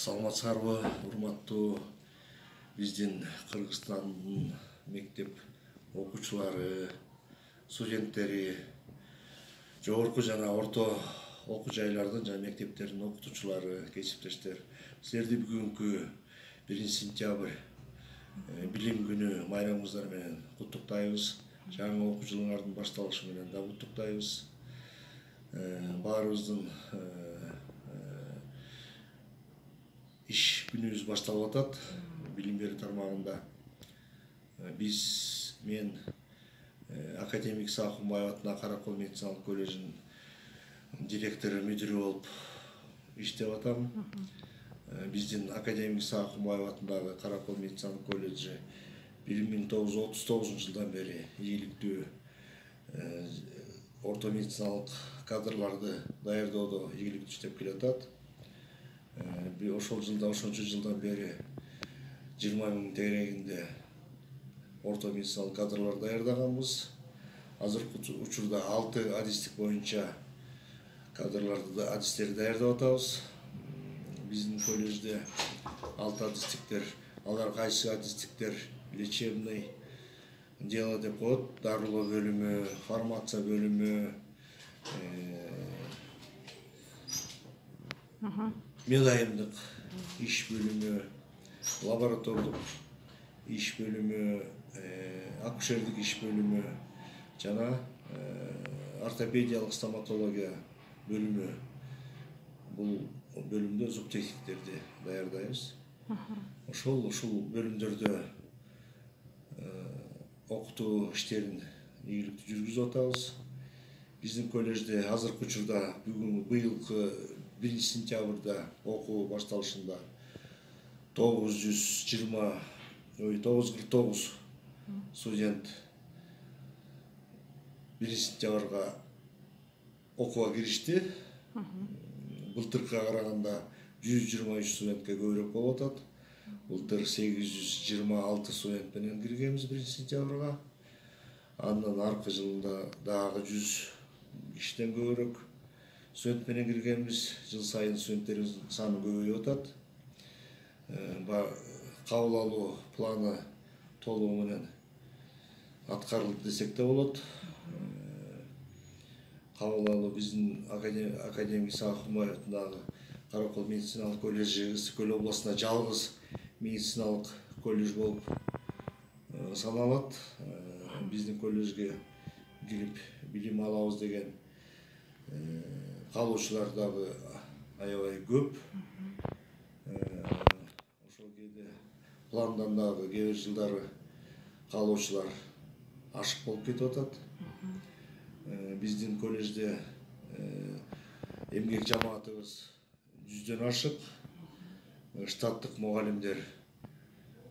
Саламатсыздарбы, урматтуу биздин Кыргызстандын мектеп окуучулары, студенттери, жогорку жана орто окуу жайлардын жана мектептердин окутуучулары, кесиптештер. Силерди бүгүнкү 1 сентябрь билим күнү майрамыңыздар менен куттуктайбыз. Жаңы окуу жылыңардын башталышы менен да куттуктайбыз. Баарыбыздын иш күнүбүз башталып атат. Билим берүү тармагында мен академик Саакунбаев атындагы Каракол медициналык колледжинин директору, мүдүрү болуп иштеп атам. Биздин академик Саакунбаев атындагы Каракол медициналык колледжи 1939 жылдан бери ийгиликтүү орто медициналык кадрларды даярдоодо ийгиликтүү иштеп келатат. Ошончо жылдан бери 20 000 тегерегинде орто медициналык кадрлар даярдаганбыз. Азыркы учурда 6 адистик боюнча адистерди даярдап атабыз. Биздин колледжде 6 адистиктер, алар кайсы адистиктер лечебный дело деп коет, дарылоо бөлүмү, фармация бөлүмү, медайымдык иш бөлүмү, лаборатордук иш бөлүмү, акушердик иш бөлүмү жана ортопедиялык стоматология бөлүмү. Бул бөлүмдө зубтехниктерди даярдайбыз. Ушул бөлүмдөрдө окутуу иштерин ийгиликтүү жүргүзүп атабыз. Биздин колледжде азыркы учурда быйылкы 1 сентябрда окуу башталышында 949 студент 1 сентябрга окууга киришти. Былтыркыга караганда 123 студентке көбүрөөк болуп атат. Былтыр 826 студент менен киргенбиз 1 сентябрга. Андан аркы жылында дагы 100 кишиден көбүрөөк студент менен киргенбиз. Жыл сайын студенттерибиздин саны көбөйүп атат. Кабыл алуу планы толугу менен аткарылды десек де болот. Кабыл алуу биздин академик Саакунбаев атындагы Каракол медициналык колледжи Ысык-Көл областында жалгыз медициналык колледж болуп саналат. Биздин колледжге кирип билим алабыз деген каалоочулар дагы аябай көп. Ошол кээде пландан дагы кээ бир жылдары каалоочулар ашык болуп кетип атат. Биздин колледжде эмгек жамаатыбыз 100дөн ашык. Штаттык мугалимдер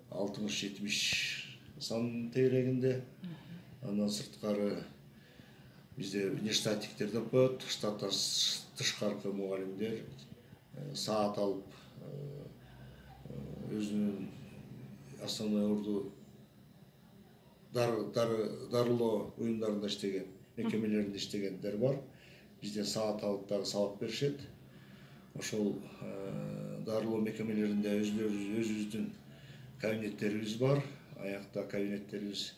60-70 сан тегерегинде. Андан сырткары бизде внештатниктер деп коет, штаттан тышкаркы мугалимдер саат алып өзүнүн основной орду дарылоо уюмдарында иштеген, мекемелеринде иштегендер бар. Бизден саат алып дагы сабак беришет. Ошол дарылоо мекемелеринде өзүбүздүн кабинеттерибиз бар. Аякта кабинеттерибиз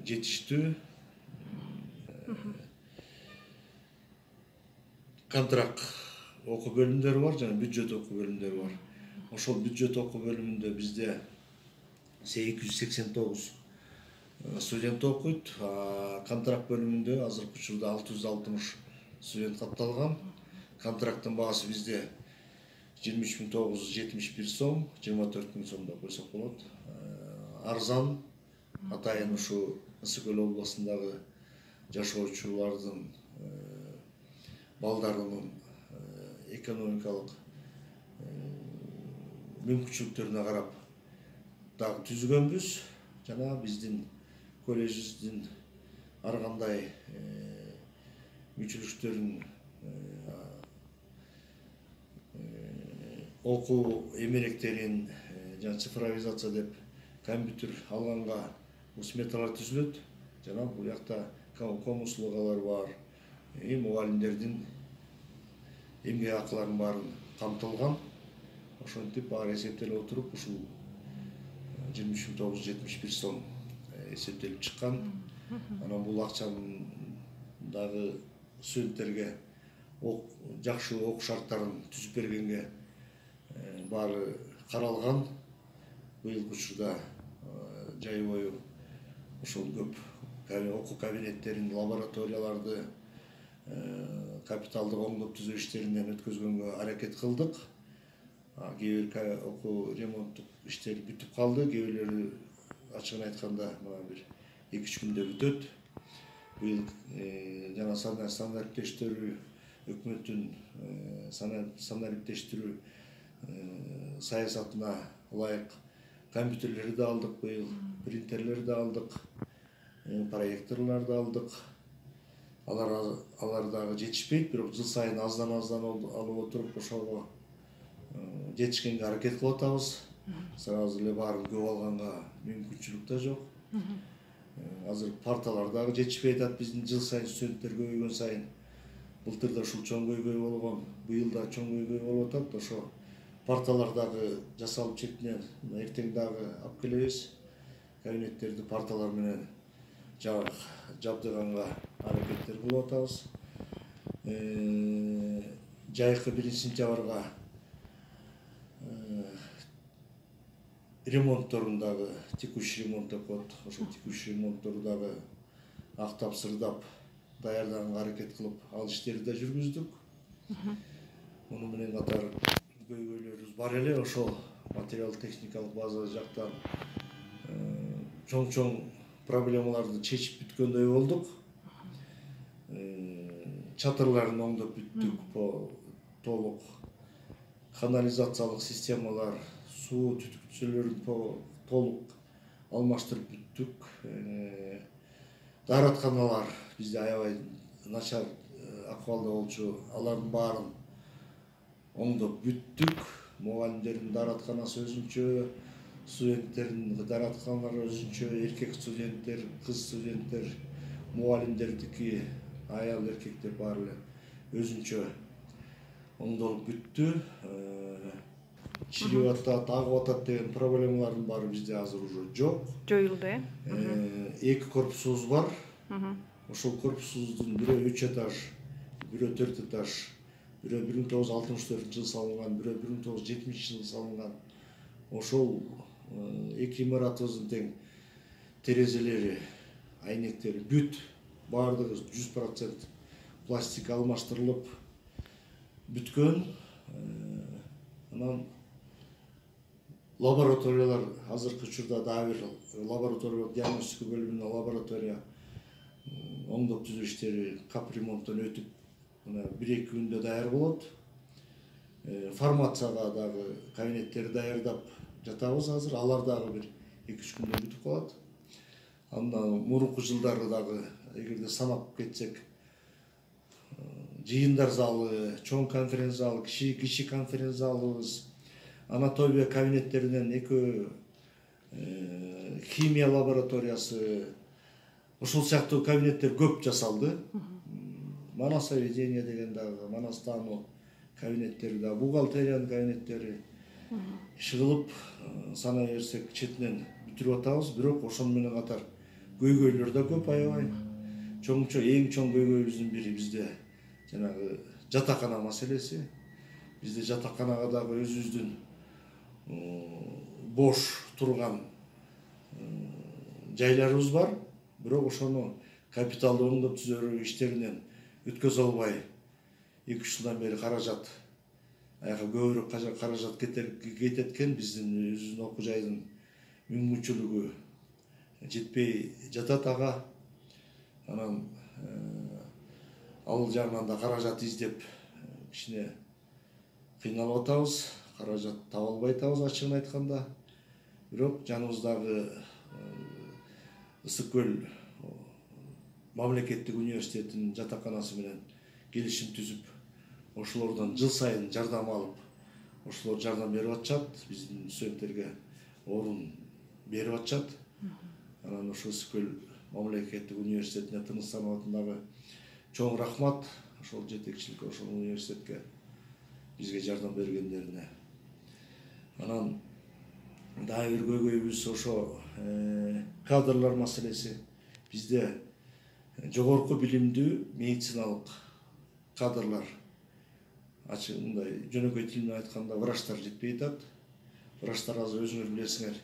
жетиштүү. Контракт окуу бөлүмдөрү бар жана бюджет окуу бөлүмдөрү бар. Ошол бюджет окуу бөлүмүндө бизде 289 студент окуйт. Контракт бөлүмүндө азыркы учурда 660 студент катталган. Контракттын баасы бизде 23.971 сом, 24.000 сом деп койсок болот. Арзан, атайын ушу Ысык-Көл областындагы жашоочулардын балдарынын экономикалык мүмкүнчүлүктөрүнө карап дагы түзгөнбүз. Жана биздин колледжибиздин ар кандай мүчүлүктөрүн окуу эмеректерин жана цифровизация деп компьютер алганга сметалар түзүлөт. Жана бул жакта ком услугалар бар. Мугалимдердин эмгек акыларынын баарын камтылган. ошентип баары эсептелип отуруп ушул 23.971 сом эсептелип чыккан. Анан бул акчанын дагы студенттерге жакшы окуу шарттарын түзүп бергенге баары каралган. Быйылкы учурда жай бою ошол көп окуу кабинеттерин, лабораторияларды капиталдык оңдоп түзүү иштеринен өткөзгөнгө аракет кылдык. Кээ бир окуу ремонттук иштер бүтүп калды, кээ бирлери ачыгын айтканда мына бир 2-3 күндө бүтөт. Быйыл жана стандарттештирүү өкмөттүн стандарттештирүү саясатына ылайык компьютерлерди да алдык быйыл, принтерлерди да алдык, проекторлорду алдык. Алар дагы жетишпейт, бирок жыл сайын аздан алып отуруп ошого жетишкенге аракет кылып атабыз. Сразу эле баарын көп алганга мүмкүнчүлүк да жок. Азыр парталар дагы жетишпей атат, биздин жыл сайын студенттер көбөйгөн сайын. Былтыр да ушул чоң көйгөй болгон, быйыл да чоң көйгөй болуп атат. Ошо парталар дагы жасалып чектинен эртең дагы алып келебиз. Кабинеттерди парталар менен жабдыганга аракеттер кылып атабыз. Жайкы 1-сентябрга ремонтторун дагы текущий ремонт деп коет. Ошол текущий ремонттору дагы актап сырдап даярдаганга аракет кылып, ал иштерди да жүргүздүк. Муну менен катар көйгөйлөрүбүз бар эле. Ошол материал техникалык база жактан чоң проблемаларды чечип бүткөндөй болдук. Чатырларын оңдоп бүттүк, толук канализациялык системалар, суу түтүкчөлөрүн толук алмаштырып бүттүк. Дааратканалар бизде аябай начар акыбалда болчу, алардын баарын оңдоп бүттүк. Мугалимдердин дааратканасы өзүнчө, студенттердин дааратканалары өзүнчө, эркек студенттер, кыз студенттер, мугалимдердики, аял эркектер баары эле өзүнчө оңдолуп бүттү. Чиреп атат, агып атат деген проблемалардын баары бизде азыр уже жок. Жоюлду, 2 корпусубуз бар. Ошол корпусубуздун бирөө 3 этаж, бирөө 4 этаж, бирөө 1964 жылы салынган, бирөө 1970 жылы салынган. Ошол 2 имаратыбыздын тең терезелери, айнектери бүт, баардыгы 100% пластик алмаштырылып бүткөн. Анан лабораториялар азыркы учурда дагы бир лабораториялык диагностика бөлүмүнө лаборатория оңдоп түзүү иштери капремонттон өтүп, мына 1-2 күндө даяр болот. Формацияга дагы кабинеттерди даярдап жатабыз азыр. Алар дагы бир 2-3 күндө бүтүп калат. Андан мурунку жылдары дагы эгерде санап кетсек, жыйындар залы, чоң конференц залы, кичи конференц залыбыз, анатомия кабинеттеринен экөө, химия лабораториясы, ушул сыяктуу кабинеттер көп жасалды. Манасоведение деген дагы, манастануу кабинеттери да, бухгалтериянын кабинеттери иши санай берсек четинен бүтүрүп атабыз. Бирок ошону менен катар көйгөйлөр да көп аябай. Эң чоң көйгөйүбүздүн бири бизде жанагы жатакана маселеси. Бизде жатаканага дагы өзүбүздүн бош турган жайларыбыз бар. Бирок ошону капиталды оңдоп түзүү иштеринен өткөзө албай 2-3 жылдан бери каражат, аяка көбүрөөк каражат кетет экен. Биздин өзүбүздүн окуу жайдын мүмкүнчүлүгү жетпей жатат ага. Анан ал жагынан да каражат издеп кичине кыйналып атабыз. Каражат таба албай атабыз ачыгын айтканда. Бирок жаныбыздагы Ысык көл мамлекеттик университетинин жатаканасы менен келишим түзүп, ошолордон жыл сайын жардам алып, ошолор жардам берип атышат, биздин студенттерге орун берип атышат. Анан ошо Ысык көл мамлекеттик университетине Тыныстанов атындагы чоң рахмат ошол жетекчиликке, ошол университетке бизге жардам бергендерине. Дагы бир көйгөйүбүз ошо кадрлар маселеси. Бизде жогорку билимдүү медициналык кадрлар, мындай жөнөкөй тил менен айтканда врачтар жетпей атат. Врачтар азыр өзүңөр билесиңер,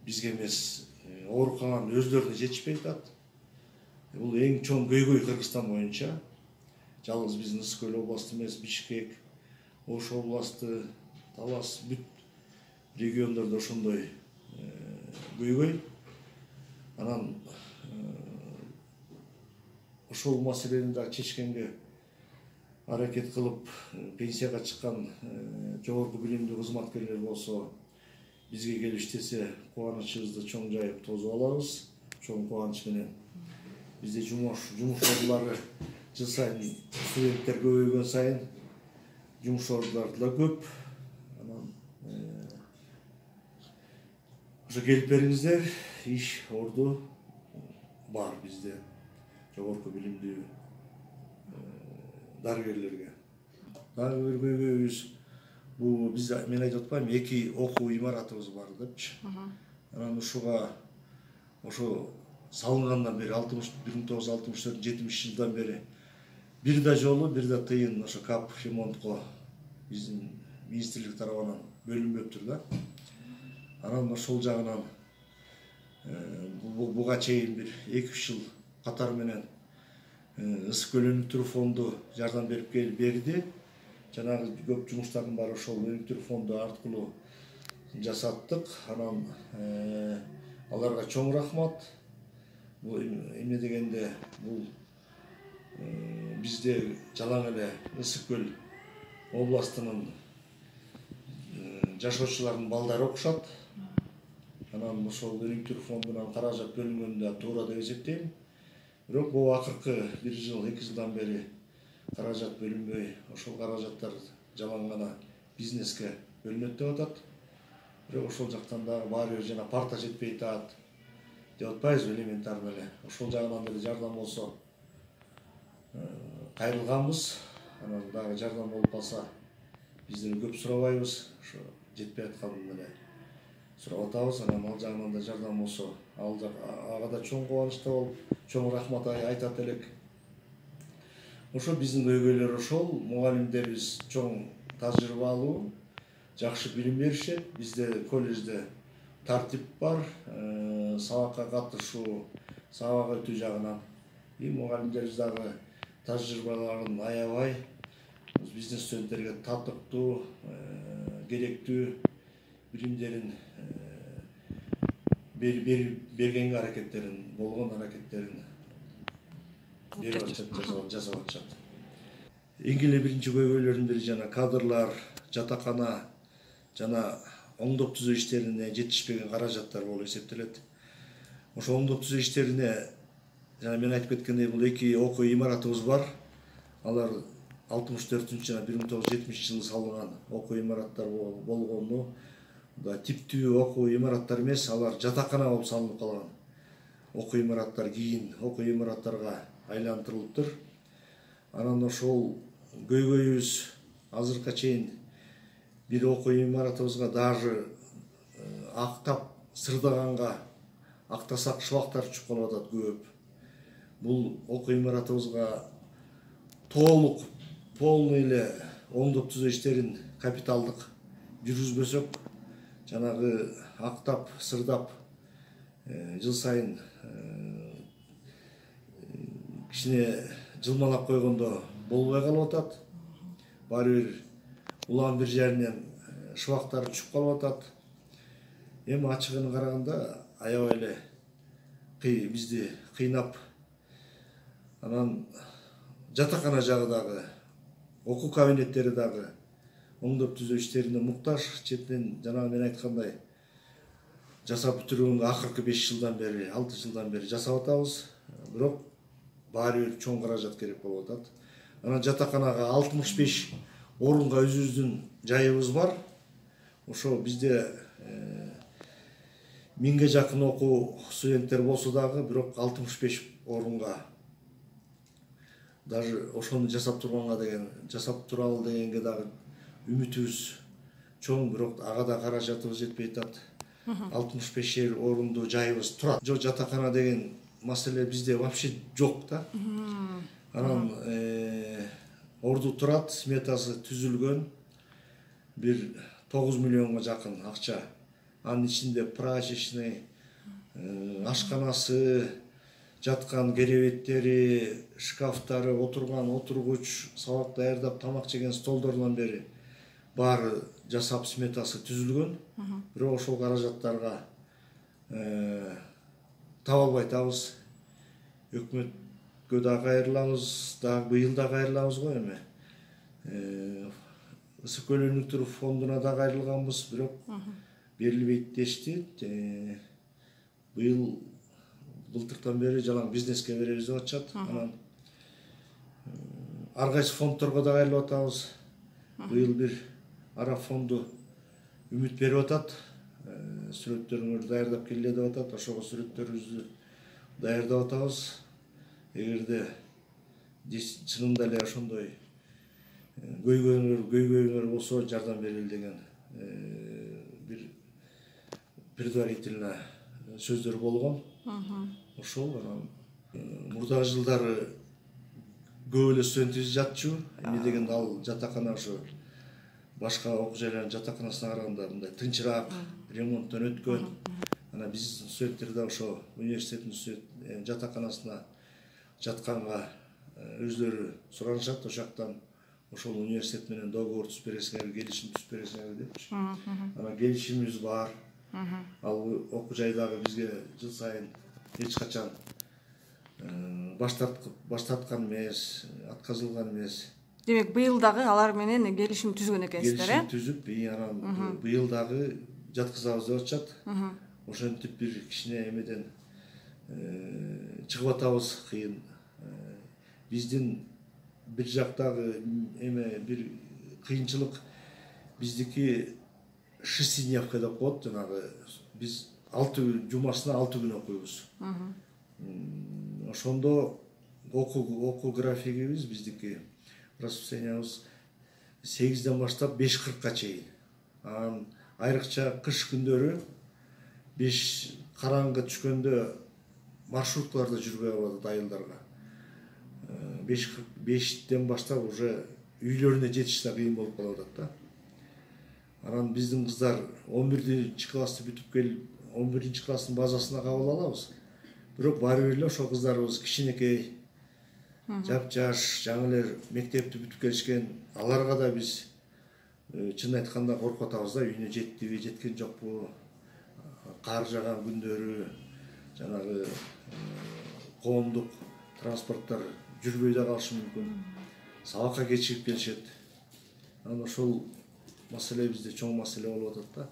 бизге эмес, оорукананын өздөрүнө жетишпей атат. Бул эң чоң көйгөй Кыргызстан боюнча. Жалгыз биздин Ысык Көл областы эмес, Бишкек, Ош областы, Талас, бүт региондордо ошондой көйгөй. Анан ошол маселени да чечкенге аракет кылып, пенсияга чыккан жогорку билимдүү кызматкерлер болсо бизге келип иштесе, кубанычыбызды чоң жайып тосуп алабыз. Чоң кубаныч менен. Бизде жумуш ордулары жыл сайын студенттер көбөйгөн сайын жумуш ордулары да көп. Анан ошо келип бериңиздер, иш орду бар бизде жогорку билимдүү дарыгерлерге. Дагы бир көйгөйүбүз бул бизде, мен айтып атпайм, 2 окуу имаратыбыз бар депчи. Анан ушуга ошо салынгандан бери 1964-70 жылдан бери бир да жолу, бир да тыйын ошо кап ремонтко биздин министрлик тарабынан бөлүнбөптүр да. Анан ошол жагынан буга чейин бир 2-3 жыл катары менен Ысык Көл өнүктүрүү фонду жардам берди. Жанагы көп жумуштардын баары ошол өнүктүрүү фонду аркылуу жасаттык. Анан аларга чоң рахмат. Бул эмне дегенде, бул бизде жалаң эле Ысык Көл областынын жашоочуларынын балдары окушат. Анан ошол өнүктүрүү фондунан каражат бөлүнгөндө туура деп эсептейм. Бирок бул акыркы 1 жыл, 2 жылдан бери каражат бөлүнбөй, ошол каражаттар жалаң гана бизнеске бөлүнөт деп атат. Бирок ошол жактан дагы баары бир жана парта жетпей атат деп атпайбызбы, элементарно эле. Ошол жагынан деле жардам болсо кайрылганбыз. Анан дагы жардам болуп калса бизден көп сурабайбыз. Ошо жетпей атканын эле сурап атабыз. Анан ал жагынан да жардам болсо, ага да чоң кубанычта болуп, чоң рахмат айтат элек. Ошо биздин көйгөйлөр ошол. Мугалимдерибиз чоң тажрыйбалуу, жакшы билим беришет. Бизде колледжде тартип бар, сабакка катышуу, сабак өтүү жагынан. Мугалимдерибиз дагы тажрыйбаларын аябай, биздин студенттерге татыктуу, керектүү билимдерин бергенге аракеттерин, болгон аракеттерин жасап атышат. Эң эле биринчи көйгөйлөрдүн бири жана кадрлар, жатакана жана оңдоп түзөө иштерине жетишпеген каражаттар болуп эсептелет. Ошо оңдоп түзөө иштерине, жана мен айтып кеткендей, бул 2 окуу имаратыбыз бар. Алар 64 жана 1970 жылы салынган окуу имараттар болгону да типтүү окуу имараттар эмес, алар жатакана болуп салынып калган. Окуу имараттар кийин окуу имараттарга айлантырылыптыр. Анан ошол көйгөйүбүз азыркыга чейин бир окуу имаратыбызга даже актап сырдаганга актасак шыбактар түшүп калып атат көп. Бул окуу имаратыбызга полный эле оңдоп түзөө иштерин капиталдык жүргүзбөсөк, жанагы актап, сырдап жыл сайын кичине жылмалап койгондо болбой калып атат. Баары бир улам бир жеринен шыбактары түшүп калып атат. Эми ачыгын караганда аябай эле бизди кыйнап, анан жатакана жагы дагы, окуу кабинеттери дагы оңдоп түзөө иштерине муктаж. Четинен жанагы мен айткандай жасап бүтүргөнгө акыркы 5 жылдан бери, 6 жылдан бери жасап атабыз. Бирок баары бир чоң каражат керек болуп атат. Анан жатаканага 65 орунга өзүбүздүн жайыбыз бар. Ошо бизде 1000ге жакын окуу студенттер болсо дагы, бирок 65 орунга даже ошону жасап туралы дегенге дагы үмүтүбүз чоң, бирок ага да каражатыбыз жетпей атат. 65 орунду жайыбыз турат. Жо жатакана деген маселе бизде вообще жок да. Анан орду турат, сметасы түзүлгөн. Bir 9 milyonга жакын акча. Анын ичинде прачечный, ашканасы, жаткан керебеттери, шкафтары, отурган отургуч, сабак даярдап тамак жеген столдордон бери баары жасап сметасы түзүлгөн. Бирок ошол каражаттарга таба албай атабыз. Өкмөткө да кайрылабыз, дагы быйыл да кайрылабыз го эми. Ысык көлөнүктөр фондуна да кайрылганбыз, бирок берилбейт дешти. Быйыл былтыртан бери жалаң бизнеске беребиз деп атышат. Анан ар кайсы фонддорго да кайрылып атабыз. Быйыл бир ара фонду үмүт берип атат. Сүрөттөрүңөрдү даярдап келе деп атат. Ошого сүрөттөрүбүздү даярдап атабыз. Эгерде чынында эле ошондой көйгөйүңөр болсо жардам берели деген бир предварительно сөздөр болгон. Ошол анан мурдагы жылдары көп эле студентибиз жатчу. Эмне дегенде ал жатакана ошо башка окуу жайлардын жатаканасына караганда мындай тынчыраак, ремонттон өткөн. Анан биздин студенттер да ошо университеттин жатаканасына жатканга өзлөрү суранышат. Ошол жактан ошол университет менен договор түзүп бересиңер, келишим түзүп бересиңер депчи. Анан келишимибиз бар. Ал окуу жай дагы бизге жыл сайын эч качан баш тарткан эмес, отказылган эмес. Демек быйыл дагы алар менен келишим түзгөн экенсиздер, Келишим түзүп, анан быйыл дагы жаткызабыз деп атышат. Ошентип бир кичине эмеден чыгып атабыз. Кыйын. Биздин бир жактагы эме бир кыйынчылык биздики шестидневка деп коет, жанагы биз 6 жумасына 6 күн окуйбуз. Ошондо окуу графигибиз биздики расписаниябыз 8ден баштап 5:40га чейин. Анан айрыкча кыш күндөрү 5 караңгы түшкөндө маршруткаларда жүрбөй калат айылдарга. 5:45ден баштап уже үйлөрүнө жетиш да кыйын болуп калып атат да. Анан биздин кыздар 11-чи классты бүтүп келип, 11-чи класстын базасына кабыл алабыз. Бирок баары бир эле ошол кыздарыбыз кичинекей, жап-жаш, жаңы эле мектепти бүтүп келишкен. Аларга да биз чын айтканда коркуп атабыз да, үйүнө жеттиби, жеткен жокпу, кар жаган күндөрү, жанагы коомдук транспорттор жүрбөй да калышы мүмкүн. Сабакка кечигип келишет. Анан ошол маселе бизде чоң маселе болуп атат да.